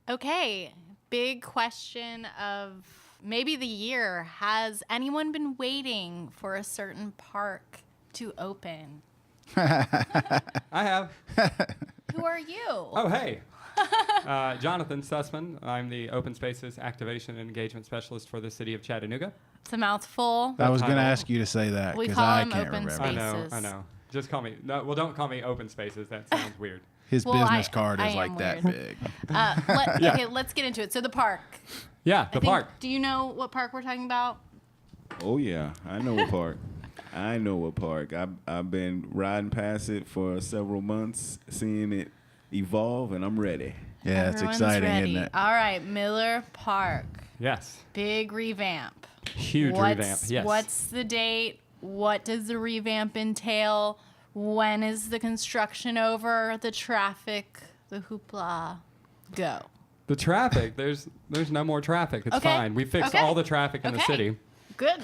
Okay, big question of maybe the year. Has anyone been waiting for a certain park to open? I have. Who are you? Oh, hey. Jonathan Susman. I'm the Open Spaces Activation and Engagement Specialist for the City of Chattanooga. It's a mouthful. I was going to ask you to say that We because call I him can't Open remember. Spaces. I know. Just call me. No, well, don't call me Open Spaces. That sounds weird. His Well, business I card is am like that weird. big. Okay, let's get into it. So the park. Yeah, I the think- park. Do you know what park we're talking about? Oh yeah, I know a park. I know a park. I've been riding past it for several months, seeing it evolve, and I'm ready. Yeah, it's Everyone's exciting, ready. isn't it? All right, Miller Park. Yes. Big revamp. Huge revamp. Yes. What's the date? What does the revamp entail? When is the construction over? The traffic, the hoopla, go. The traffic. There's no more traffic. It's Okay. fine. We fixed Okay. all the traffic in the Okay. city. Good.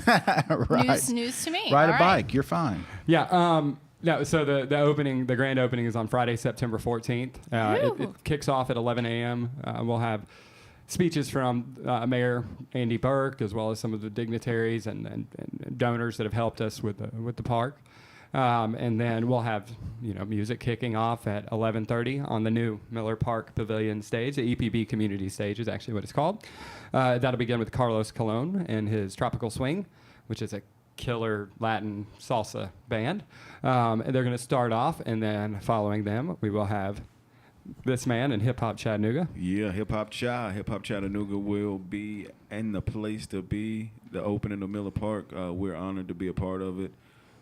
Right. News to me. Ride All a right. bike. You're fine. Yeah. No. So the grand opening is on Friday, September 14th. It Woo. kicks off at 11 a.m. We'll have speeches from Mayor Andy Burke, as well as some of the dignitaries and donors that have helped us with the park. And then we'll have music kicking off at 11:30 on the new Miller Park Pavilion stage. The EPB Community Stage is actually what it's called. That'll begin with Carlos Cologne and his Tropical Swing, which is a killer Latin salsa band. And they're going to start off, and then following them, we will have this man in Hip Hop Chattanooga. Yeah, Hip Hop Chattanooga will be in the place to be. The opening of Miller Park. We're honored to be a part of it.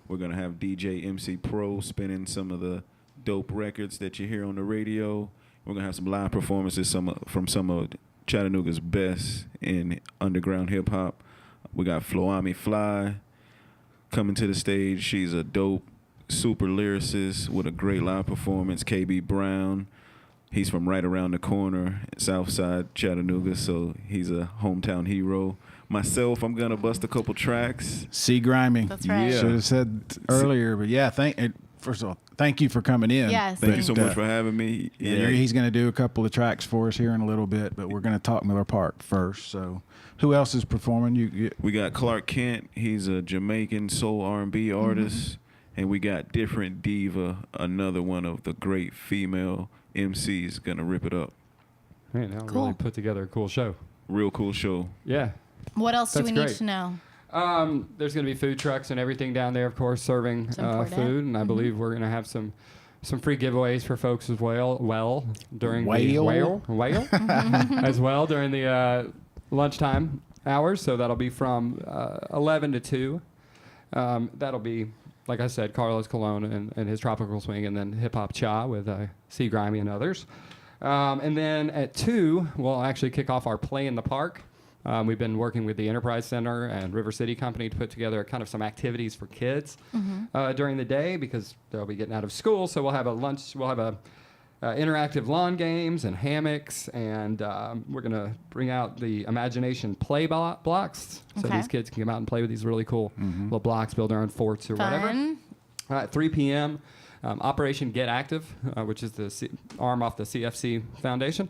We're going to have DJ MC Pro spinning some of the dope records that you hear on the radio. We're going to have some live performances from some of Chattanooga's best in underground hip-hop. We got Floami Fly coming to the stage. She's a dope, super lyricist with a great live performance. KB Brown, he's from right around the corner, Southside Chattanooga, so he's a hometown hero. Myself, I'm going to bust a couple tracks. C-Grimey. That's right. Yeah. Should have said earlier, but yeah, first of all, thank you for coming in. Yes. Thank you so But, much for having me. Yeah, he's going to do a couple of tracks for us here in a little bit, but we're going to talk Miller Park first. So, who else is performing? We got Clark Kent. He's a Jamaican soul R&B artist. And we got Different Diva, another one of the great female MCs, going to rip it up. Man, that'll Cool. really put together a cool show. Real cool show. Yeah. What else do That's we need great. to know? There's going to be food trucks and everything down there, of course, serving It's important. food, and I believe we're going to have some free giveaways for folks as well during as well during the lunchtime hours. So that'll be from 11 to 2. That'll be, like I said, Carlos Cologne and his Tropical Swing, and then Hip Hop Cha with C-Grimey and others. And then at 2, we'll actually kick off our Play in the Park. We've been working with the Enterprise Center and River City Company to put together kind of some activities for kids during the day because they'll be getting out of school. So we'll have a lunch. We'll have interactive lawn games and hammocks, and we're going to bring out the Imagination Play blocks so Okay. these kids can come out and play with these really cool little blocks, build their own forts or whatever. Fun. At 3 p.m., Operation Get Active, which is the arm off the CFC Foundation.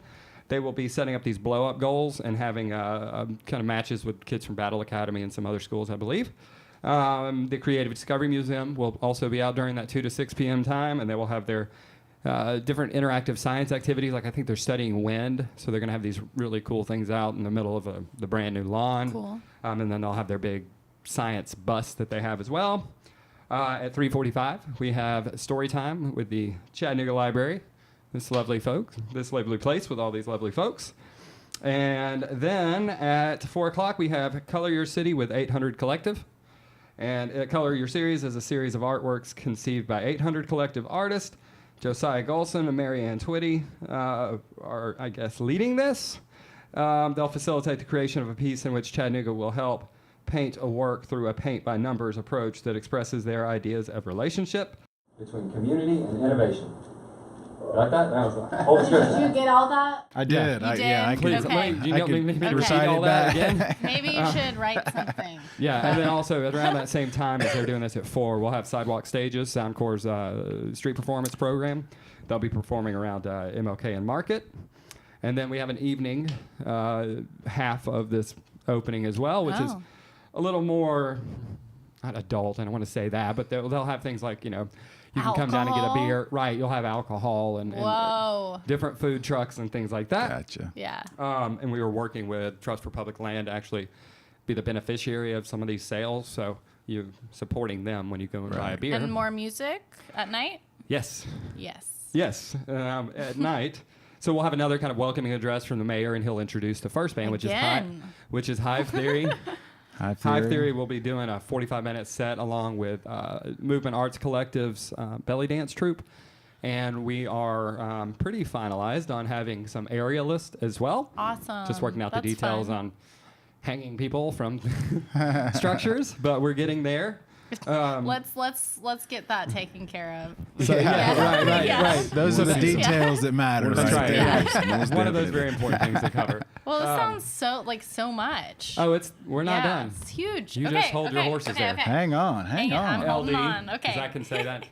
They will be setting up these blow-up goals and having kind of matches with kids from Battle Academy and some other schools, I believe. The Creative Discovery Museum will also be out during that 2 to 6 p.m. time, and they will have their different interactive science activities. Like I think they're studying wind, so they're going to have these really cool things out in the middle of the brand new lawn. Cool. And then they'll have their big science bus that they have as well. At 3:45, we have story time with the Chattanooga Library. This lovely place with all these lovely folks. And then at 4 o'clock, we have Color Your City with 800 Collective. And Color Your Series is a series of artworks conceived by 800 Collective artists. Josiah Golson and Mary Ann Twitty are, I guess, leading this. They'll facilitate the creation of a piece in which Chattanooga will help paint a work through a paint-by-numbers approach that expresses their ideas of relationship between community and innovation. You like that? That was the whole description. Did you get all that? I did. You did? I could. Please, Okay. do you need me to Okay. repeat all that again? Maybe you should write something. Yeah, and then also around that same time as they're doing this at 4, we'll have Sidewalk Stages, Soundcore's street performance program. they'll be performing around MLK and Market. And then we have an evening half of this opening as well, which is a little more, not adult, I don't want to say that, but they'll have things like, you know, you can come down and get a beer. Right, you'll have alcohol and different food trucks and things like that. Gotcha. Yeah. And we were working with Trust for Public Land to actually be the beneficiary of some of these sales. So you're supporting them when you go and buy a beer. And more music at night? Yes. Yes. Yes, at night. So we'll have another kind of welcoming address from the mayor, and he'll introduce the first band, which is Hive Theory. Hive Theory will be doing a 45-minute set along with Movement Arts Collective's belly dance troupe. And we are pretty finalized on having some aerialists as well. Awesome. Just working out the That's details fun. on hanging people from structures, but we're getting there. Let's get that taken care of. So, right. Those are the details that matter. That's right. Yeah. It's one of those very important things to cover. Well, it sounds so much. Oh, we're not done. It's huge. You just hold your horses there. Hang on. I'm holding on. Okay. 'cause I can say that.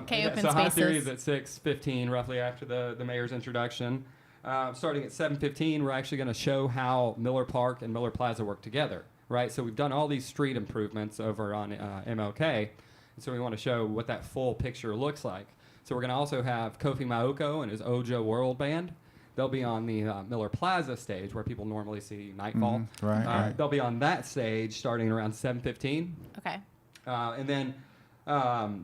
Okay, open so Hive Theory spaces. is at 6:15, roughly after the mayor's introduction. Starting at 7:15, we're actually going to show how Miller Park and Miller Plaza work together. Right, so we've done all these street improvements over on MLK, and so we want to show what that full picture looks like. So we're going to also have Kofi Maoko and his Ojo World Band. They'll be on the Miller Plaza stage where people normally see Nightfall. Right. They'll be on that stage starting around 7:15. Okay. And then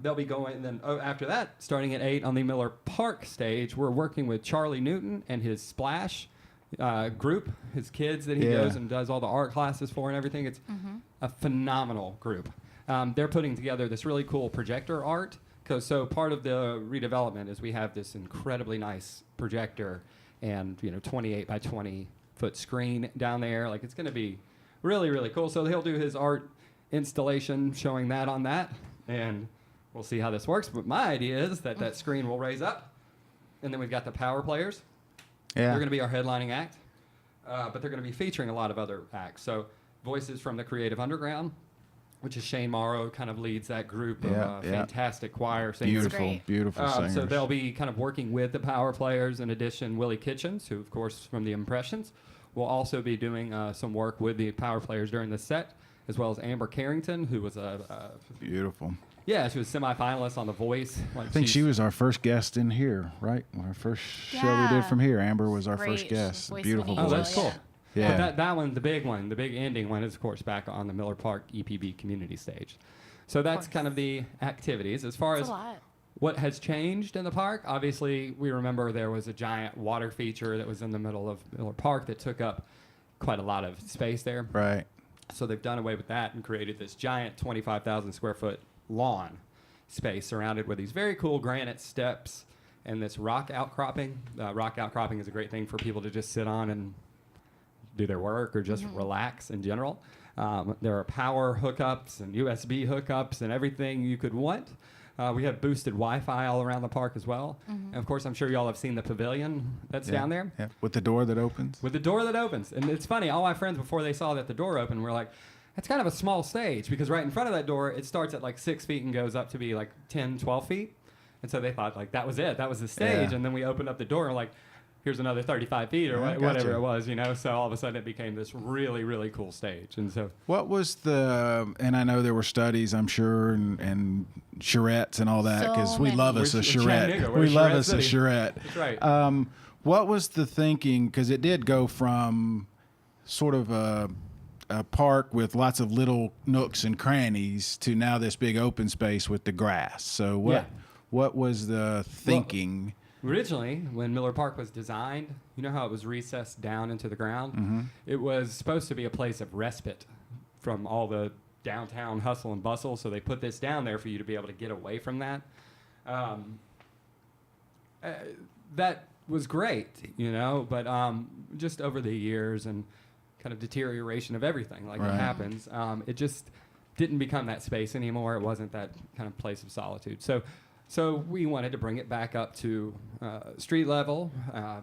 they'll be going, and then after that, starting at 8 on the Miller Park stage, we're working with Charlie Newton and his Splash group, his kids that he goes and does all the art classes for and everything. It's a phenomenal group. They're putting together this really cool projector art. So part of the redevelopment is we have this incredibly nice projector and 28 by 20 foot screen down there. Like, it's going to be really, really cool. So he'll do his art installation showing that on that, and we'll see how this works. But my idea is that screen will raise up, and then we've got the power players. Yeah. They're going to be our headlining act, but they're going to be featuring a lot of other acts. So voices from the Creative Underground, which is Shane Morrow, kind of leads that group of fantastic choir singers. Beautiful singers. So they'll be kind of working with the power players. In addition, Willie Kitchens, who, of course, from the Impressions, will also be doing some work with the power players during the set, as well as Amber Carrington, who was beautiful. Yeah, she was semifinalist on The Voice. I think she was our first guest in here, right? Our first show we did from here. Amber was our first guest. Voice Beautiful Angel, voice. Oh, that's cool. Yeah. But that one, the big one, the big ending one, is, of course, back on the Miller Park EPB community stage. So that's kind of the activities. As far as what has changed in the park, obviously, we remember there was a giant water feature that was in the middle of Miller Park that took up quite a lot of space there. Right. So they've done away with that and created this giant 25,000 square foot lawn space surrounded with these very cool granite steps and this rock outcropping. Rock outcropping is a great thing for people to just sit on and do their work or just relax in general. There are power hookups and USB hookups and everything you could want. We have boosted Wi-Fi all around the park as well. And of course, I'm sure you all have seen the pavilion that's down there. Yeah. With the door that opens. With the door that opens. And it's funny, all my friends, before they saw that the door opened, were like, that's kind of a small stage, because right in front of that door, it starts at like 6 feet and goes up to be like 10, 12 feet. And so they thought, like, that was it. That was the stage. Yeah. And then we opened up the door and, like, here's another 35 feet or whatever it was, So all of a sudden it became this really, really cool stage. And so what was and I know there were studies, I'm sure, and charrettes and all that, because we love us a charrette. We love us a charrette. That's right. What was the thinking? Because it did go from sort of a park with lots of little nooks and crannies to now this big open space with the grass. So what was the thinking? Well, originally, when Miller Park was designed, you know how it was recessed down into the ground? It was supposed to be a place of respite from all the downtown hustle and bustle, so they put this down there for you to be able to get away from that. That was great, but just over the years and kind of deterioration of everything, it happens, it just didn't become that space anymore. It wasn't that kind of place of solitude. So we wanted to bring it back up to street level.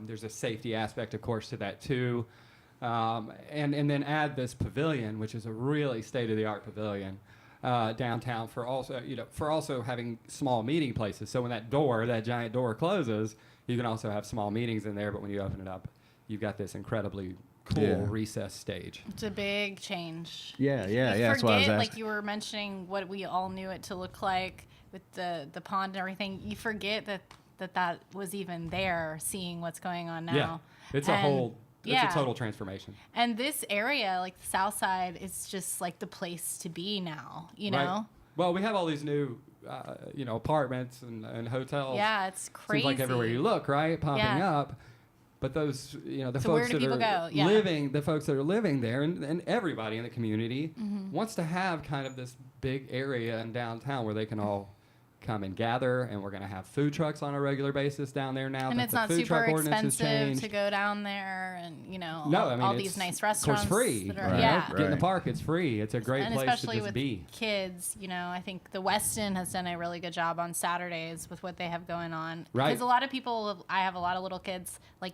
There's a safety aspect, of course, to that too. And then add this pavilion, which is a really state-of-the-art pavilion. downtown for also having small meeting places. So when that giant door closes, you can also have small meetings in there. But when you open it up, you've got this incredibly cool recess stage. It's a big change. Yeah. You That's why I was forget, asking. like you were mentioning what we all knew it to look like with the pond and everything. You forget that was even there, seeing what's going on now. Yeah, it's a total transformation. And this area, like the South Side, is just like the place to be now, you know? Right. Well, we have all these new, apartments and hotels. Yeah, it's crazy. Seems like everywhere you look, right, popping up. But those, the So where folks do that people are go? Yeah. the folks that are living there, and everybody in the community wants to have kind of this big area in downtown where they can all come and gather, and we're going to have food trucks on a regular basis down there now. And that it's the not food super truck ordinance has expensive changed. to go down there, and all these nice restaurants. Of course, free. That are, Right. Yeah. Get in the park, it's free. It's a great And place to especially just with be. kids, I think the Westin has done a really good job on Saturdays with what they have going on. Right. Because a lot of people, I have a lot of little kids, like,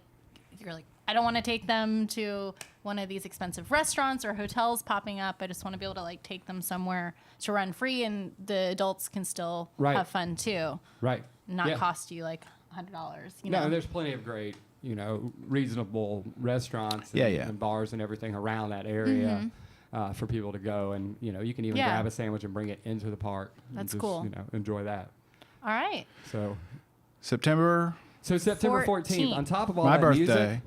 you're like, I don't want to take them to one of these expensive restaurants or hotels popping up. I just want to be able to like take them somewhere to run free, and the adults can still have fun too. Right. Not cost you like $100. No, there's plenty of great, reasonable restaurants and bars and everything around that area for people to go. And, you can even grab a sandwich and bring it into the park. That's and just, cool. Enjoy that. All right. So September 14th, on top of all my that birthday. music.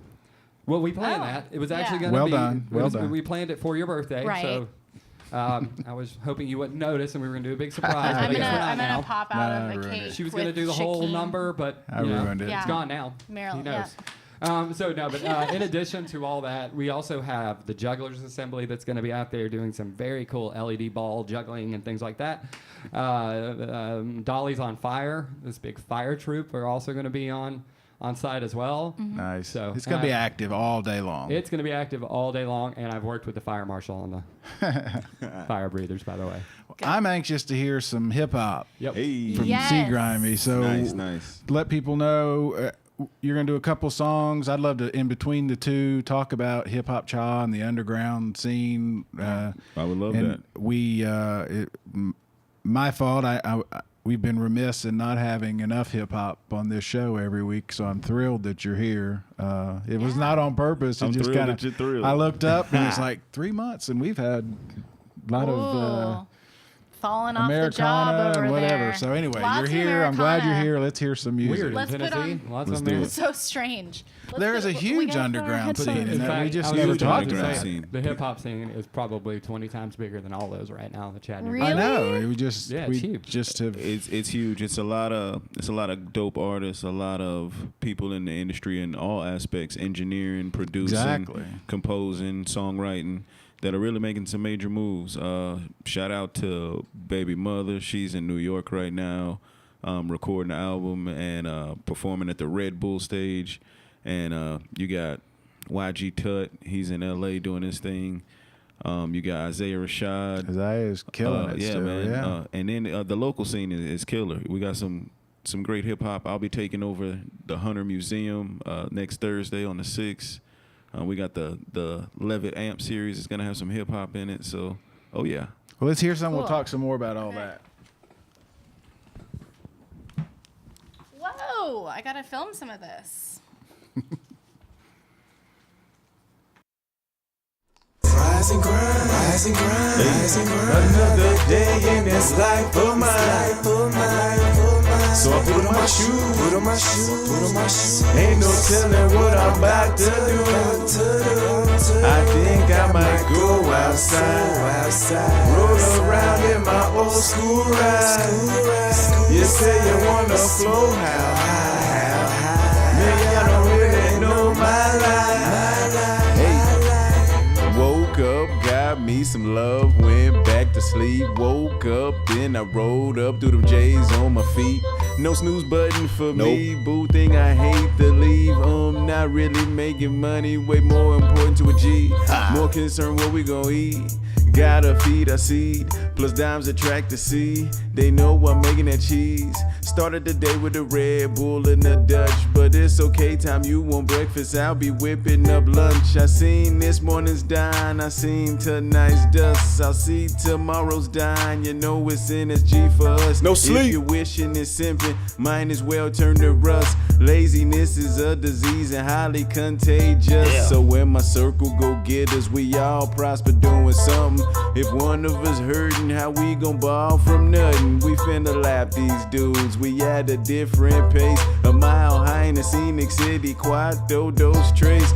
Well, we planned that. It was actually going to be. Well done. We planned it for your birthday. Right. So I was hoping you wouldn't notice, and we were going to do a big surprise. I'm but I guess we're not now. gonna pop out of a ruined cake. it. She was going to do the whole Shaquem. number, but I ruined it. Yeah. it's gone now. Marilyn, He knows. But in addition to all that, we also have the Jugglers Assembly that's going to be out there doing some very cool LED ball juggling and things like that. Dolly's on Fire, this big fire troop, are also going to be on site as well. Nice. So it's going to be active all day long. It's going to be active all day long, and I've worked with the fire marshal on the fire breathers, by the way. I'm anxious to hear some hip hop Yep. Hey. from Yes. C-Grimey. So Nice. let people know you're going to do a couple songs. I'd love to, in between the two, talk about hip hop cha and the underground scene. I would love and that. We, my fault. We've been remiss in not having enough hip hop on this show every week, so I'm thrilled that you're here. It was not on purpose. I'm It just thrilled kind that you're thrilled. I looked up and it's like 3 months, and we've had a lot of falling off the job Americana over and whatever. there. So anyway, Lots you're of here. I'm glad you're Americana. here. Let's hear some music. Weird Let's in put Tennessee. on- Lots Let's of do it. music. So strange. There's a huge underground scene, and that we just never was talked about to about. say, scene. the hip hop scene is probably 20 times bigger than all those right now in the Chattanooga. Really? I know. We just Yeah, it's we huge. just have. It's huge. It's a lot of dope artists, a lot of people in the industry in all aspects, engineering, producing, Exactly. composing, songwriting, that are really making some major moves. Shout out to Baby Mother. She's in New York right now, recording an album and performing at the Red Bull stage. And you got YG Tut. He's in LA doing his thing. You got Isaiah Rashad. Isaiah is killing it. Yeah, still, man. Yeah. And then the local scene is killer. We got some great hip hop. I'll be taking over the Hunter Museum next Thursday on the 6th. We got the Levitt Amp series. It's gonna have some hip hop in it. So, oh yeah. Well, let's hear some. Cool. We'll talk some more about all Okay. that. Whoa! I gotta film some of this. Rise and grind, rise and grind, rise and grind. Another day in this life of mine. So I put on my shoes, put on my shoes, put on my shoes. Ain't no telling what I'm about to do. I think I might go outside, roll around in my old school ride. You say you wanna flow how high? Maybe I don't really know my life. Hey, woke up, got me some love, went back to sleep. Woke up, then I rolled up, threw them J's on my feet. No snooze button for me, boo thing I hate to leave. Not really making money, way more important to a G. More concerned what we gon' eat. Gotta feed our seed, plus dimes attract the sea. They know I'm making that cheese. Started the day with a Red Bull and a Dutch, but it's okay, time you want breakfast, I'll be whipping up lunch. I seen this morning's dine, I seen tonight's dust. I'll see tomorrow's dine, you know it's NSG for us. No sleep. If you're wishing it's simping, might as well turn to rust. Laziness is a disease and highly contagious. Yeah. So when my circle go get us, we all prosper doing something. If one of us hurting, how we gon' ball from nothing? We finna lap these dudes, we at a different pace. A mile high in the scenic city, quad those trace.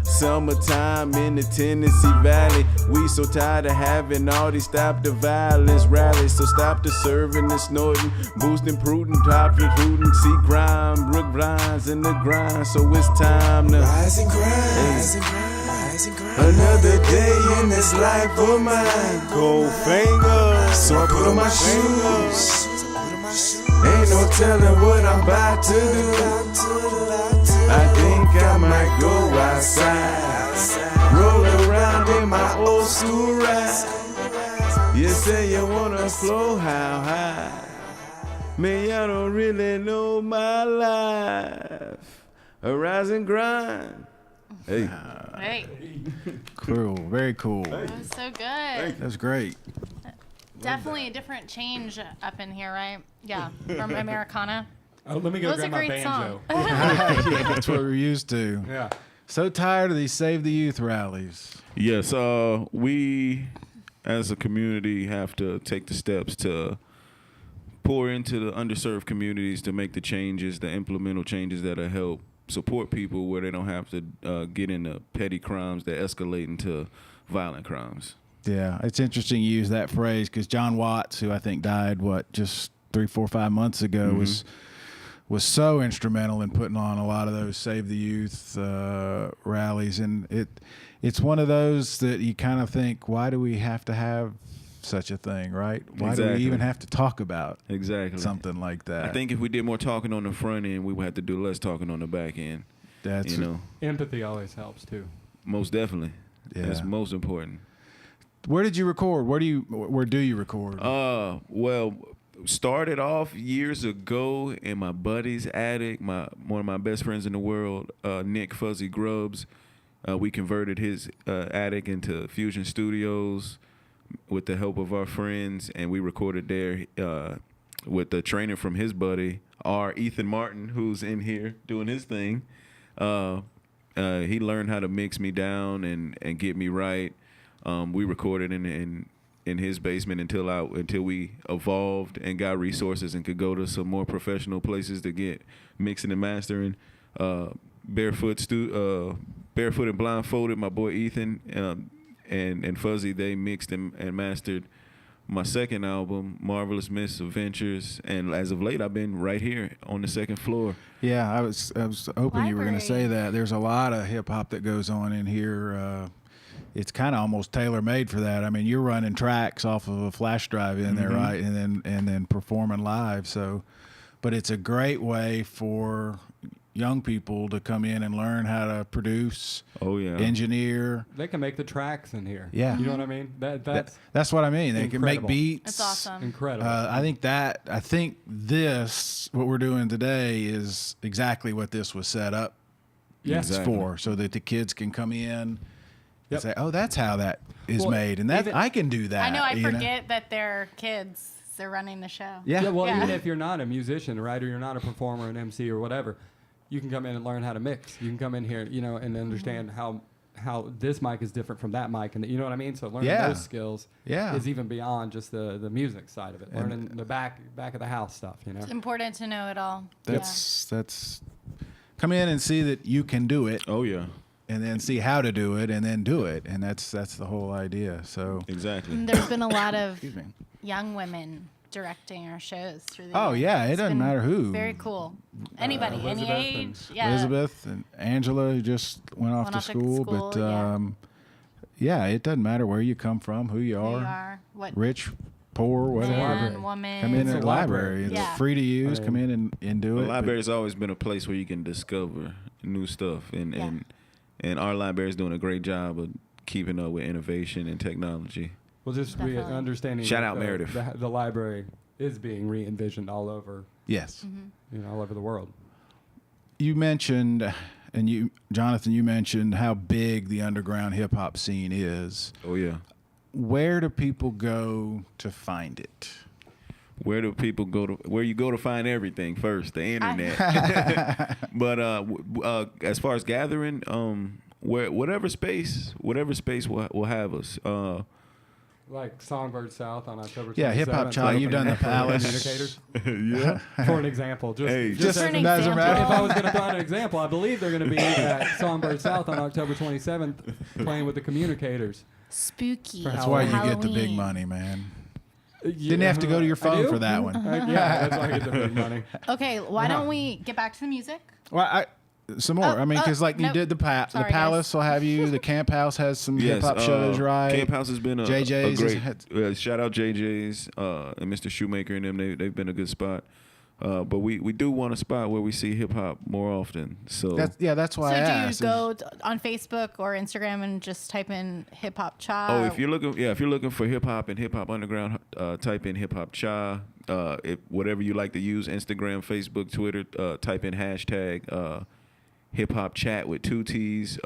Summertime in the Tennessee Valley. We so tired of having all these stop the violence rallies. So stop the serving and snorting, boosting prudent, top recruiting. See crime, Brook blinds in the grind. So it's time to Rise and grind, rise and grind, rise and grind. Another day in this life of mine. Gold fingers. So I put on my shoes. Ain't no telling what I'm about to do. I think I might go outside, roll around in my old school ride. You say you wanna flow how high? Man, y'all don't really know my life. A rise and grind. Hey. Hey, Cool, very cool. that was so good. That's great. Definitely a different change up in here, right? Yeah, from Americana. Oh, let me It go was a grab my great banjo. song. Yeah, that's what we're used to. Yeah. So tired of these Save the Youth rallies. Yes, we as a community have to take the steps to pour into the underserved communities to make the changes, the implemental changes that'll help support people where they don't have to get into petty crimes that escalate into violent crimes. Yeah, it's interesting you use that phrase because John Watts, who I think died, just 3, 4, 5 months ago, was so instrumental in putting on a lot of those Save the Youth rallies. And it's one of those that you kind of think, why do we have to have such a thing, right? Why do Exactly. we even have to talk about Exactly. something like that? I think if we did more talking on the front end, we would have to do less talking on the back end. that's You know, Empathy always helps too. most definitely. Yeah. That's most important. Where did you record? Where do you record? Well, started off years ago in my buddy's attic. One of my best friends in the world, Nick Fuzzy Grubbs. We converted his attic into Fusion Studios with the help of our friends, and we recorded there with the training from his buddy, Ethan Martin, who's in here doing his thing. He learned how to mix me down and get me right. We recorded in his basement until we evolved and got resources and could go to some more professional places to get mixing and mastering. Barefoot and Blindfolded, my boy Ethan and Fuzzy, they mixed and mastered my second album, Marvelous Misadventures, and as of late, I've been right here on the second floor. Yeah, I was hoping you were going to say Library. that. There's a lot of hip hop that goes on in here. It's kind of almost tailor made for that. I mean, you're running tracks off of a flash drive in there, right, and then performing live. So, but it's a great way for young people to come in and learn how to produce, Oh yeah, engineer. They can make the tracks in here. Yeah. You know what I mean? That's That's what I mean. They can make Incredible. beats. That's awesome. incredible. I think this, what we're doing today, is exactly what this was set up yeah. Exactly. for, so that the kids can come in Yep. and say, "Oh, that's how that is Well, made," and that even- I can do that. I know. I you know? forget that they're kids. They're running the show. Yeah. Yeah, well, Yeah. even if you're not a musician, right, or you're not a performer, an MC, or whatever, you can come in and learn how to mix. You can come in here, and understand how this mic is different from that mic, and you know what I mean. So learning Yeah. those skills Yeah. is even beyond just the music side of it. Learning the back of the house stuff, It's important to know it all. That's come in and see that you can do it, Oh yeah, and then see how to do it, and then do it, and that's the whole idea. So, exactly. And there's been a lot of excuse me. young women directing our shows through the Oh, years. yeah, it It's doesn't been matter who. Very cool. Anybody, any Elizabeth and age. Yeah. Elizabeth and Angela, who just went off Went to off to school, school, but yeah. yeah, it doesn't matter where you come from, who you Who are, you are. What rich, poor, whatever. man, woman. Come in It's at a the library. library. It's Yeah. free to use. I Come mean, in and do The it. but- library's always been a place where you can discover new stuff, and our library is doing a great job of keeping up with innovation and technology. Well, just Definitely. understanding. Shout that out Meredith. The library is being re-envisioned all over, Yes. all over the world. You mentioned, and you, Jonathan, you mentioned how big the underground hip hop scene is. Oh yeah. Where do people go to find it? Where do people go to? Where you go to find everything first? The internet. But as far as gathering, whatever space will have us. Like Songbird South on October 27th. Yeah, Hip Hop Child, you've done the Palace. Communicators. For an example. Just Just For an as example. a if I was going to throw out an example, I believe they're going to be at Songbird South on October 27th playing with the Communicators. Spooky. That's why you get the big Halloween. money, man. Yeah, Didn't have to go to your I phone do? for that one. Yeah, that's why I get the big money. Okay, why don't we get back to the music? Well, some more. I mean, because like you nope. did the Sorry, Palace will have you. The Camp House has some hip hop shows, right? Camp House has been a JJ's great. Shout out JJ's and Mr. Shoemaker and them. They've been a good spot. But we do want a spot where we see hip hop more often. So that's why I So asked. do you go on Facebook or Instagram and just type in Hip Hop Cha? Oh, if you're looking for hip hop and hip hop underground, type in Hip Hop Cha. Whatever you like to use, Instagram, Facebook, Twitter, type in hashtag Hip Hop Chat with 2 T's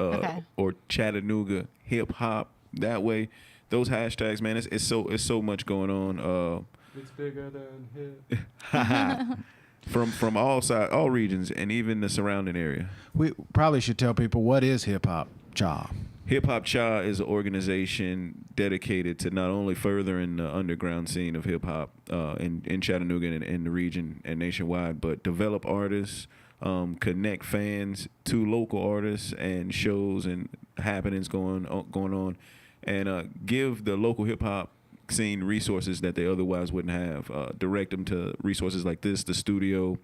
or Chattanooga Hip Hop. That way, those hashtags, man, it's so much going on. It's bigger than hip. From all regions, and even the surrounding area. We probably should tell people what is Hip Hop Cha. Hip Hop Cha is an organization dedicated to not only furthering the underground scene of hip hop in Chattanooga and in the region and nationwide, but develop artists, connect fans to local artists and shows and happenings going on, and give the local hip hop scene resources that they otherwise wouldn't have. Direct them to resources like this, the studio.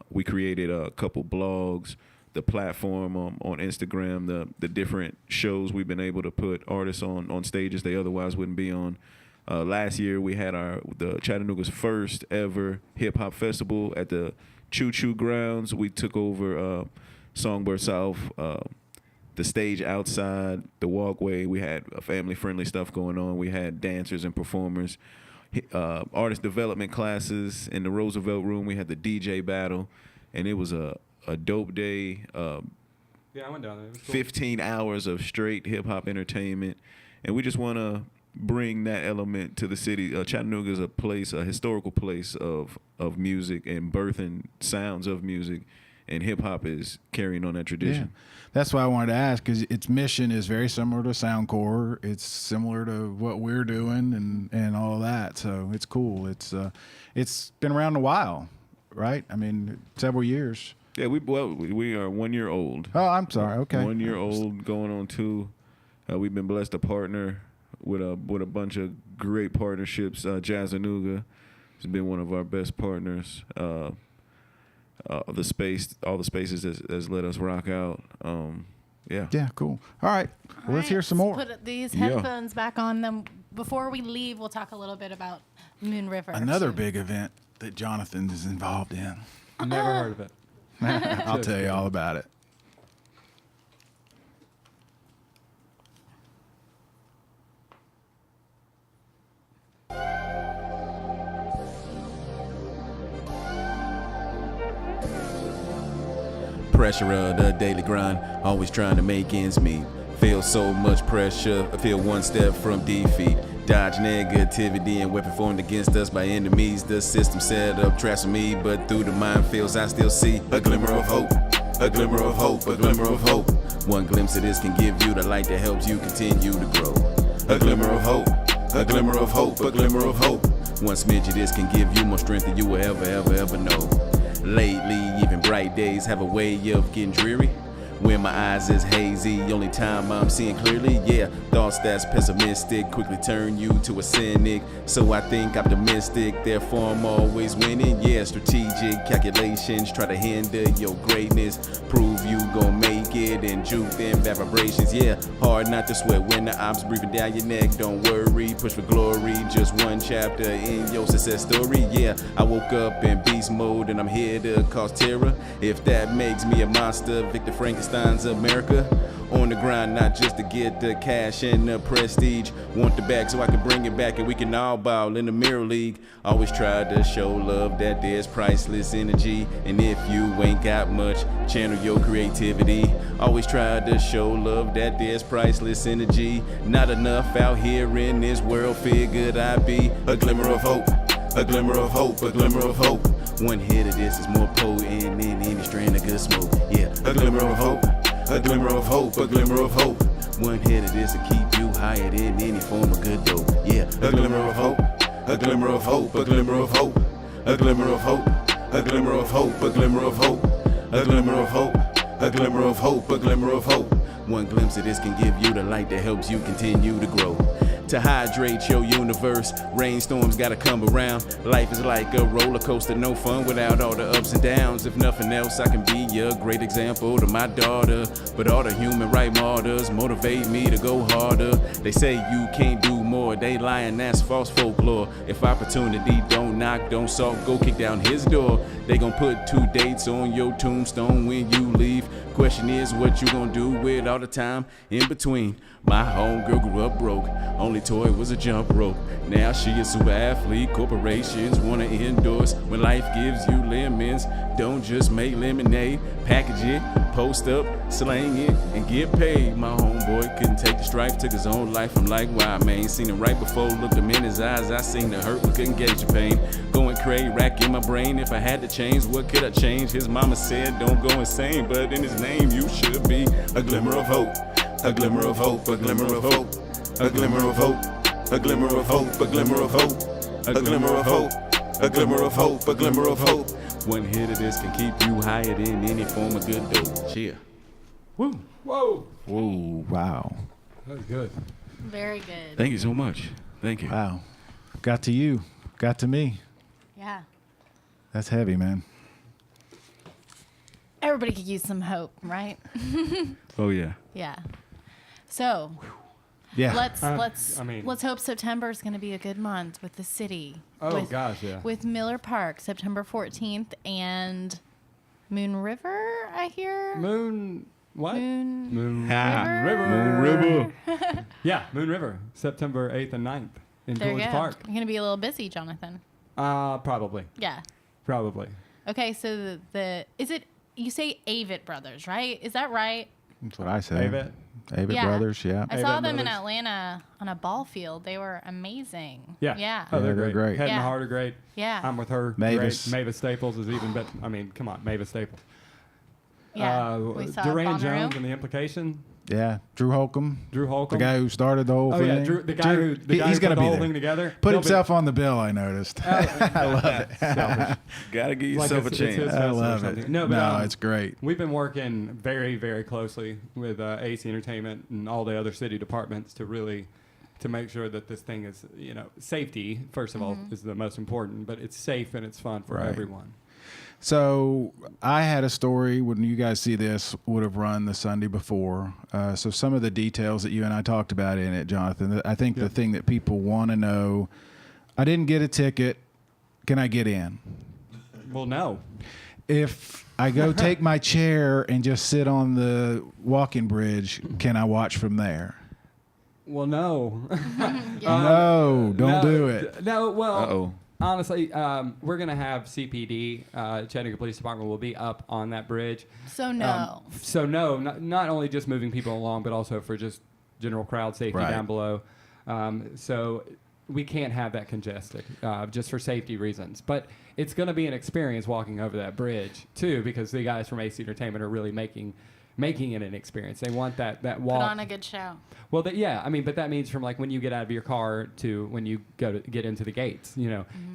We created a couple blogs, the platform on Instagram, the different shows we've been able to put artists on stages they otherwise wouldn't be on. Last year we had the Chattanooga's first ever hip hop festival at the Choo Choo grounds. We took over Songbird South, the stage outside, the walkway. We had family-friendly stuff going on. We had dancers and performers, artist development classes in the Roosevelt Room. We had the DJ battle, and it was a dope day. Yeah, I went down there. It was cool. 15 hours of straight hip-hop entertainment, and we just want to bring that element to the city. Chattanooga is a historical place of music and birthing sounds of music, and hip-hop is carrying on that tradition. Yeah. That's why I wanted to ask, because its mission is very similar to Soundcore. It's similar to what we're doing and all of that. So it's cool. It's been around a while, right? I mean, several years. Yeah, we are 1 year old. Oh, I'm sorry. Okay. 1 year old going on 2. We've been blessed to partner with a bunch of great partnerships. Chattanooga has been one of our best partners. All the spaces has let us rock out. Yeah. Yeah, cool. All right. Well, let's hear some more. Put these headphones back on them. Before we leave, we'll talk a little bit about Moon River. Another big event that Jonathan is involved in. Never heard of it. I'll tell you all about it. Pressure of the daily grind, always trying to make ends meet. Feel so much pressure, I feel one step from defeat. Dodge negativity and weapon formed against us by enemies. The system set up traps for me, but through the minefields I still see a glimmer of hope. A glimmer of hope, a glimmer of hope. One glimpse of this can give you the light that helps you continue to grow. A glimmer of hope, a glimmer of hope, a glimmer of hope. One smidge of this can give you more strength than you will ever know. Lately, even bright days have a way of getting dreary. When my eyes is hazy, only time I'm seeing clearly, yeah. Thoughts that's pessimistic quickly turn you to a cynic. So I think optimistic, therefore I'm always winning, yeah. Strategic calculations try to hinder your greatness. Prove you gon' make it and juke them bad vibrations, yeah. Hard not to sweat when the ops breathing down your neck. Don't worry, push for glory, just one chapter in your success story, yeah. I woke up in beast mode and I'm here to cause terror. If that makes me a monster, Victor Frankenstein's America. On the grind, not just to get the cash and the prestige. Want the bag so I can bring it back and we can all ball in the mirror league. Always try to show love that there's priceless energy. And if you ain't got much, channel your creativity. Always try to show love that there's priceless energy. Not enough out here in this world, figured I'd be a glimmer of hope. A glimmer of hope, a glimmer of hope. One hit of this is more potent than any strand of good smoke. Yeah, a glimmer of hope, a glimmer of hope, a glimmer of hope. One hit of this will keep you higher than any form of good dope. Yeah, a glimmer of hope, a glimmer of hope, a glimmer of hope, a glimmer of hope, a glimmer of hope, a glimmer of hope, a glimmer of hope, a glimmer of hope, a glimmer of hope. One glimpse of this can give you the light that helps you continue to grow. To hydrate your universe, rainstorms gotta come around. Life is like a roller coaster, no fun without all the ups and downs. If nothing else, I can be a great example to my daughter. But all the human right martyrs motivate me to go harder. They say you can't do more, they lying, that's false folklore. If opportunity don't knock, don't salt, go kick down his door. They gon' put 2 dates on your tombstone when you leave. Question is what you gon' do with all the time in between. My homegirl grew up broke, only toy was a jump rope. Now she a super athlete, corporations wanna endorse. When life gives you lemons, don't just make lemonade. Package it, post up, slang it, and get paid. My homeboy couldn't take the strife, took his own life. I'm like, why, man? Seen him right before, looked him in his eyes. I seen the hurt, but couldn't gauge the pain. Going crazy, racking my brain. If I had to change, what could I change? His mama said, don't go insane, but in his name, you should be a glimmer of hope. A glimmer of hope, a glimmer of hope, a glimmer of hope, a glimmer of hope, a glimmer of hope, a glimmer of hope, a glimmer of hope, a glimmer of hope. One hit of this can keep you higher than any form of good dope. Cheer. Woo. Whoa. Whoa, wow. That was good. Very good. Thank you so much. Thank you. Wow. Got to you. Got to me. Yeah. That's heavy, man. Everybody could use some hope, right? Oh, yeah. Yeah. So Yeah. let's hope September is going to be a good month with the city. Oh, gosh, yeah. With Miller Park, September 14th, and Moon River, I hear. Moon River. Yeah, Moon River, September 8th and 9th in There you Village go. Park. You're going to be a little busy, Jonathan. Probably. Yeah. Probably. Okay, so is it, you say Avett Brothers, right? Is that right? That's what I say. Avett. Avett Brothers, yeah. I saw Avett them in Brothers. Atlanta on a ball field. They were amazing. Yeah. Yeah. Oh, Yeah, they're they're great. Head and Yeah. Heart are great. Yeah. I'm with her. Mavis. Great. Mavis Staples is even better. I mean, come on, Mavis Staples. Yeah. We saw Duran Bonnaroo. Jones and the Implication. Yeah. Drew Holcomb. Drew Holcomb. The guy who started the whole Oh thing. yeah, the guy who he's put gonna the be whole there. thing together. Put He'll be- himself on the bill, I noticed. I love it. Selfish. Gotta give Like yourself a it's his chance. I festival or love something. it. No, but, it's great. We've been working very, very closely with AC Entertainment and all the other city departments to make sure that this thing is, safety, first of all, is the most important, but it's safe and it's fun for Right. everyone. So I had a story when you guys see this would have run the Sunday before. So some of the details that you and I talked about in it, Jonathan, I think the thing that people want to know, I didn't get a ticket. Can I get in? Well, no. If I go take my chair and just sit on the walking bridge, can I watch from there? Well, no. No, don't No, do it. No, well, Uh-oh. honestly, we're going to have CPD, Chattanooga Police Department will be up on that bridge. So no. So no, not only just moving people along, but also for just general crowd safety Right. down below. So we can't have that congested, just for safety reasons. But it's going to be an experience walking over that bridge too, because the guys from AC Entertainment are really making it an experience. They want that walk. Put on a good show. Well, yeah, I mean, but that means from like when you get out of your car to when you get into the gates,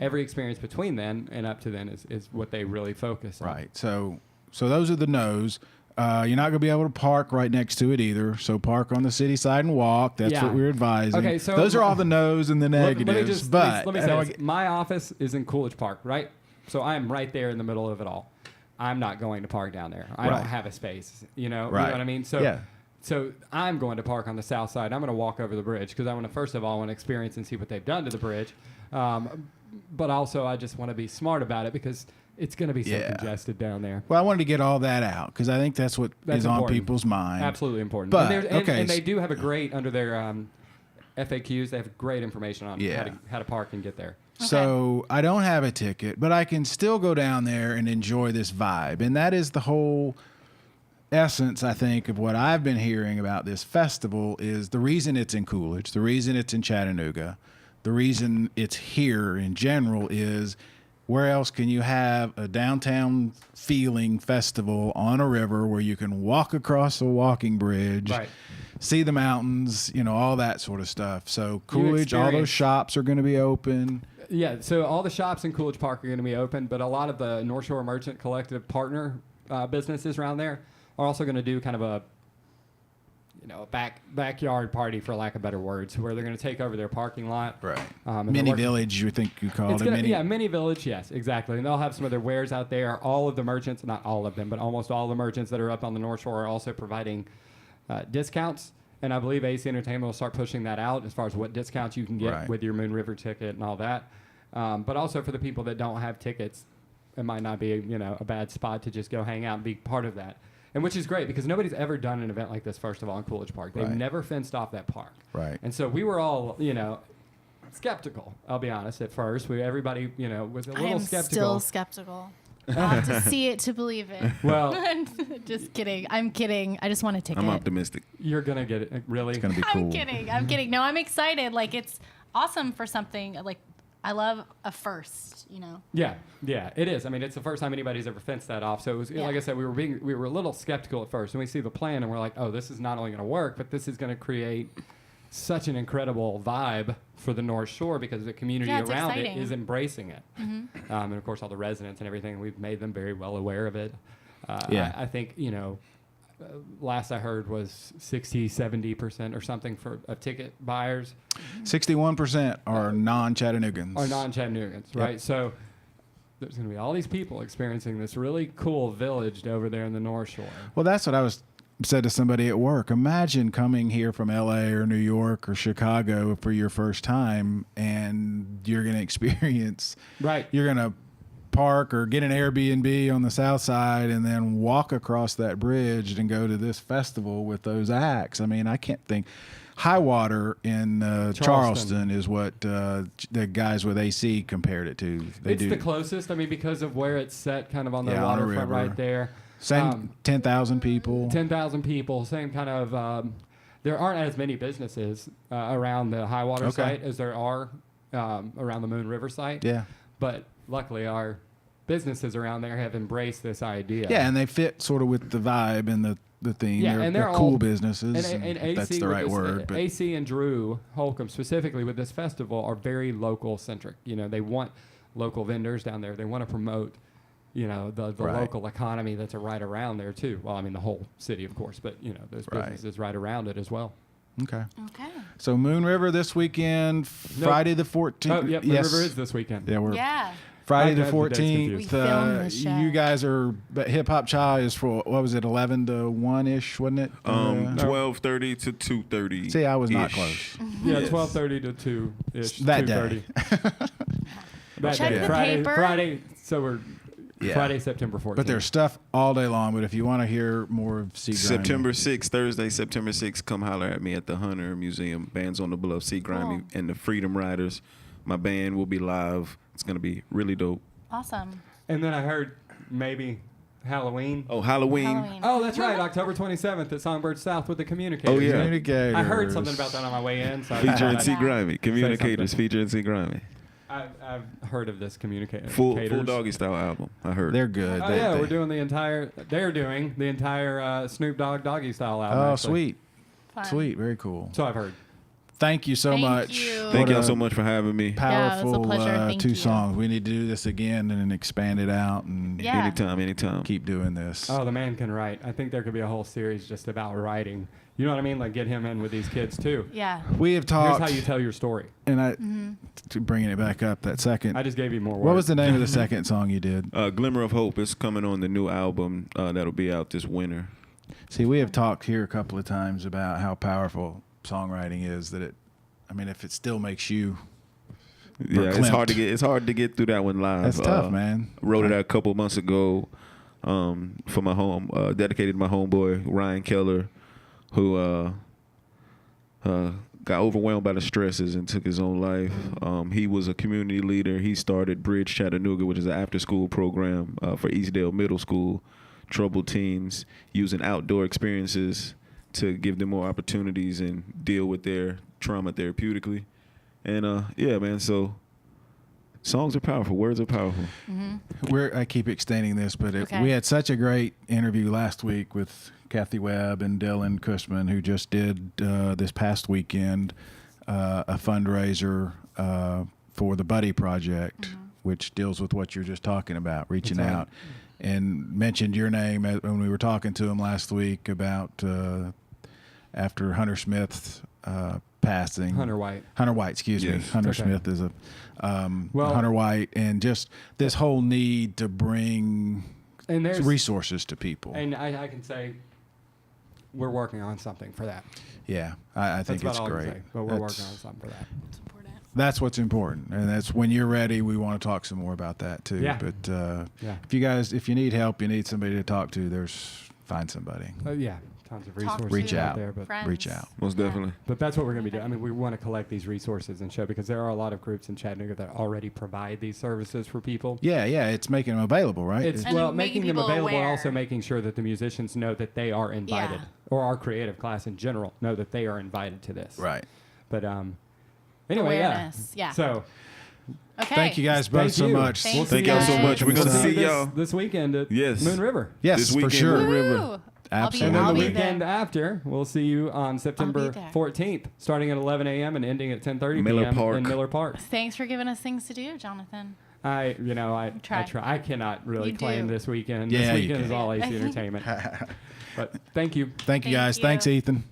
every experience between then and up to then is what they really focus on. Right. So those are the no's. You're not going to be able to park right next to it either. So park on the city side and walk. That's Yeah. what we're advising. Okay, so those are all the no's and the negatives. Let me but say this. My office is in Coolidge Park, right? So I am right there in the middle of it all. I'm not going to park down there. I Right. don't have a space. You know Right. what I mean? So, Yeah. so I'm going to park on the south side. I'm going to walk over the bridge because I want to first of all want to experience and see what they've done to the bridge. But also I just want to be smart about it because it's going to be so Yeah. congested down there. Well, I wanted to get all that out because I think that's what That's is on important. people's mind. Absolutely important. But, And they do have a great, under their FAQs, they have great information on Yeah. how to park and get there. So I don't have a ticket, but I can still go down there and enjoy this vibe. And that is the whole essence, I think, of what I've been hearing about this festival is the reason it's in Coolidge, the reason it's in Chattanooga, the reason it's here in general is where else can you have a downtown feeling festival on a river where you can walk across a walking bridge, Right. see the mountains, all that sort of stuff. So Coolidge, all those experience- shops are going to be open. Yeah, so all the shops in Coolidge Park are going to be open, but a lot of the North Shore Merchant Collective partner businesses around there are also going to do kind of a backyard party, for lack of better words, where they're going to take over their parking lot. Right. And Mini they're village, you think you called it? Mini village, yes, exactly. And they'll have some of their wares out there. All of the merchants, not all of them, but almost all the merchants that are up on the North Shore are also providing discounts. And I believe AC Entertainment will start pushing that out as far as what discounts you can get Right. with your Moon River ticket and all that. But also for the people that don't have tickets, it might not be a bad spot to just go hang out and be part of that. And which is great because nobody's ever done an event like this, first of all, in Coolidge Park. They've Right. never fenced off that park. Right. And so we were all, skeptical, I'll be honest, at first. Everybody, was a I little am skeptical. still skeptical. I'll have to see it to believe it. Well, Just kidding. I'm kidding. I just want a ticket. I'm optimistic. you're going to get it. Really? It's going to be cool. I'm kidding. I'm kidding. No, I'm excited. Like, it's awesome for something. Like, I love a first, Yeah, it is. I mean, it's the first time anybody's ever fenced that off. So it was, Yeah. like I said, we were a little skeptical at first, and we see the plan, and we're like, oh, this is not only going to work, but this is going to create such an incredible vibe for the North Shore because the community Yeah, it's around exciting. it is embracing it, and of course all the residents and everything. We've made them very well aware of it. Yeah. I think last I heard was 60-70% or something of ticket buyers 61% are non-Chattanoogans. are non-Chattanoogans, right? So there's going to be all these people experiencing this really cool village over there in the North Shore. Well, that's what I said to somebody at work. Imagine coming here from LA or New York or Chicago for your first time and you're going to experience, Right. you're going to park or get an Airbnb on the south side and then walk across that bridge and go to this festival with those acts. I mean, I can't think. High Water in Charleston is what the guys with AC compared it to. It's the closest, I mean, because of where it's set kind of on the Yeah, on the waterfront river. right there. Same 10,000 people. 10,000 people, same kind of, there aren't as many businesses around the High Water Okay. site as there are around the Moon River site. Yeah. But luckily our businesses around there have embraced this idea. Yeah, and they fit sort of with the vibe and the theme. Yeah, they're, and they're they're cool all- businesses. And if AC that's the with right this, word. But AC and Drew Holcomb specifically with this festival are very local centric. They want local vendors down there. They want to promote, the Right. local economy that's right around there too. Well, I mean the whole city, of course, but those Right. businesses right around it as well. okay. Okay. So Moon River this weekend, Nope. Friday the 14th. Oh, yep, the river is this weekend. Yeah, we're Yeah. Friday I the have the dates 14th. confused. We filmed the show. You guys are, but Hip Hop Cha is for, what was it, 11 to 1 ish, wasn't it? 12:30 to 2:30. See, I was not ish. close. Yeah, Yes. 12:30 to 2-ish. That 2:30. That Check day. the Friday, paper. Friday. So we're Yeah. Friday, September 14th. But there's stuff all day long. But if you want to hear more of C-Grimey, September 6th, Thursday, September 6th, come holler at me at the Hunter Museum. Bands on the Bluff, C-Grimey, Cool. and the Freedom Riders. My band will be live. It's going to be really dope. Awesome. And then I heard maybe Halloween. Oh, Halloween. Halloween. Oh, that's right. October 27th at Songbird South with the Communicators. Oh, yeah. Communicators. I heard something about that on my way in. So I Featuring thought C-Grimey. Communicators something. featuring C-Grimey. I've heard of this Communicators. Full doggy style album. I heard. They're good. Oh, They- yeah, they- they're doing the entire Snoop Dogg Doggy Style album. Oh, actually. sweet. Fun. Sweet. Very cool. So I've heard. Thank you so Thank much. you. Thank What y'all a so much for having me. Yeah, it was a Powerful pleasure. Thank 2 you. songs. We need to do this again and then expand it out and Yeah. Anytime. keep doing this. Oh, the man can write. I think there could be a whole series just about writing. You know what I mean? Like get him in with these kids too. Yeah. We have Here's talked, how you tell your story. and I Mm-hmm. to bringing it back up that second. I just gave you more words. What was the name of the second song you did? Glimmer of Hope is coming on the new album that'll be out this winter. See, we have talked here a couple of times about how powerful songwriting is. That it, I mean, if it still makes you Yeah, it's hard to get through that one live. That's tough, man. Wrote it out a couple months ago for my home, dedicated to my homeboy Ryan Keller, who got overwhelmed by the stresses and took his own life. He was a community leader. He started Bridge Chattanooga, which is an after-school program for Eastdale Middle School, troubled teens, using outdoor experiences to give them more opportunities and deal with their trauma therapeutically. And yeah, man, so songs are powerful. Words are powerful. I keep extending this, but Okay. we had such a great interview last week with Kathy Webb and Dylan Cushman, who just did this past weekend a fundraiser for the Buddy Project, which deals with what you're just talking about, reaching That's right. out, and mentioned your name when we were talking to him last week about after Hunter Smith's passing. Hunter White. Excuse me. Yes. Hunter Okay. Smith is a Well- Hunter White, and just this whole need to bring And there's resources to people. And I can say we're working on something for that. Yeah, I That's think about it's all I can great. say, but we're working on something for that. It's important. That's what's important, and that's when you're ready. We want to talk some more about that too. Yeah. But Yeah. if you need help, you need somebody to talk to. Find somebody. Yeah, tons of Talk resources to Reach out. there, but friends. Reach out. Most definitely. But that's what we're going to be doing. I mean, we want to collect these resources and show, because there are a lot of groups in Chattanooga that already provide these services for people. Yeah, it's making them available, right? It's And well, making making them people available, and aware. also making sure that the musicians know that they are invited, Yeah. or our creative class in general know that they are invited to this. right. But anyway, Awareness, yeah. So Okay. Thank you guys both thank so you. much. Thank We'll you see Thank y'all so guys. much. We're We'll gonna see this, y'all this weekend at Yes. Moon River. Yes, this for weekend. sure. Moon River. Woo! Absolutely. And then I'll the be weekend there. after, we'll see you on September there. 14th, starting at 11 a.m. and ending at 10:30 Miller p.m. Park. in Miller Park. Thanks for giving us things to do, Jonathan. I Try. try. I cannot really You claim do. this weekend. Yeah, This you weekend is can. all AC Entertainment. But thank you. Thank you Thank guys. you. Thanks, Ethan.